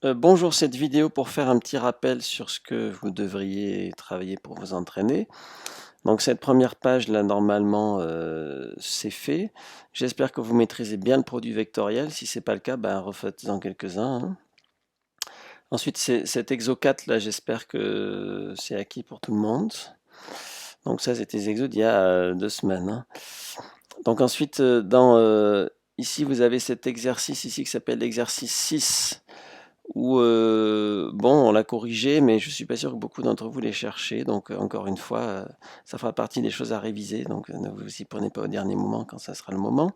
Bonjour, cette vidéo pour faire un petit rappel sur ce que vous devriez travailler pour vous entraîner. Donc cette première page là normalement c'est fait. J'espère que vous maîtrisez bien le produit vectoriel. Si c'est pas le cas, ben refaites-en quelques-uns, hein. Ensuite cet exo 4 là, j'espère que c'est acquis pour tout le monde. Donc ça c'était les exos d'il y a 2 semaines, hein. Donc ensuite ici vous avez cet exercice ici qui s'appelle l'exercice 6 où bon, on l'a corrigé, mais je suis pas sûr que beaucoup d'entre vous l'aient cherché. Donc encore une fois, ça fera partie des choses à réviser. Donc ne vous y prenez pas au dernier moment quand ça sera le moment.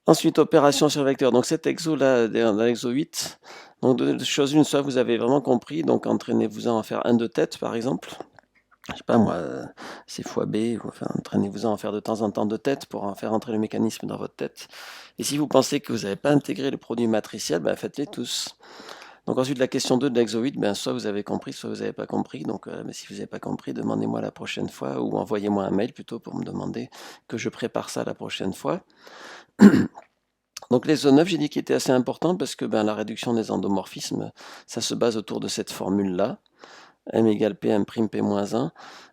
Ensuite, opération sur vecteur. Donc cet exo-là, dans l'exo 8, donc de choses une, soit vous avez vraiment compris, donc entraînez-vous-en à faire un de tête par exemple. Je sais pas moi, c'est fois B, ou enfin, entraînez-vous-en à faire de temps en temps de tête pour en faire entrer le mécanisme dans votre tête. Et si vous pensez que vous n'avez pas intégré le produit matriciel, ben faites-les tous. Donc ensuite, la question 2 de l'exo 8, ben, soit vous avez compris, soit vous n'avez pas compris. Donc mais si vous n'avez pas compris, demandez-moi la prochaine fois ou envoyez-moi un mail plutôt pour me demander que je prépare ça la prochaine fois. Donc les zo 9, j'ai dit qu'il était assez important parce que ben, la réduction des endomorphismes, ça se base autour de cette formule-là. M égale P, M prime P-1.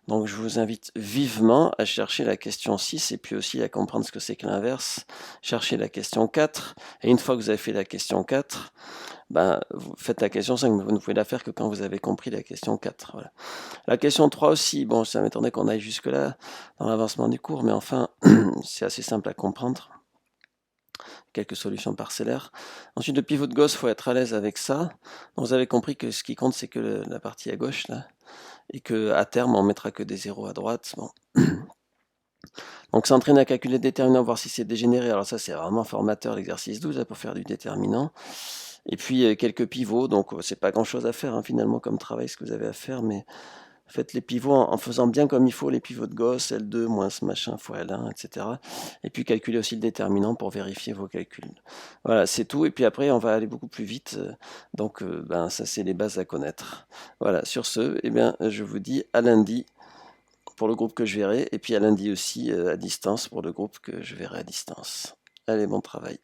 Donc je vous invite vivement à chercher la question 6 et puis aussi à comprendre ce que c'est que l'inverse. Cherchez la question 4. Et une fois que vous avez fait la question 4, ben, vous faites la question 5, mais vous ne pouvez la faire que quand vous avez compris la question 4. Voilà. La question 3 aussi, bon, ça m'étonnerait qu'on aille jusque-là dans l'avancement du cours, mais enfin, c'est assez simple à comprendre. Quelques solutions parcellaires. Ensuite, le pivot de Gauss, il faut être à l'aise avec ça. Donc, vous avez compris que ce qui compte, c'est que la partie à gauche, là, et qu'à terme, on mettra que des zéros à droite. Bon. Donc, s'entraîner à calculer le déterminant, voir si c'est dégénéré. Alors ça, c'est vraiment formateur, l'exercice 12, là, pour faire du déterminant. Et puis, quelques pivots. Donc, c'est pas grand-chose à faire, hein, finalement, comme travail, ce que vous avez à faire. Mais faites les pivots en faisant bien comme il faut, les pivots de Gauss, L2 moins ce machin fois L1, etc. Et puis, calculez aussi le déterminant pour vérifier vos calculs. Voilà, c'est tout. Et puis après, on va aller beaucoup plus vite. Donc, ben, ça, c'est les bases à connaître. Voilà, sur ce, eh bien, je vous dis à lundi pour le groupe que je verrai, et puis à lundi aussi à distance pour le groupe que je verrai à distance. Allez, bon travail.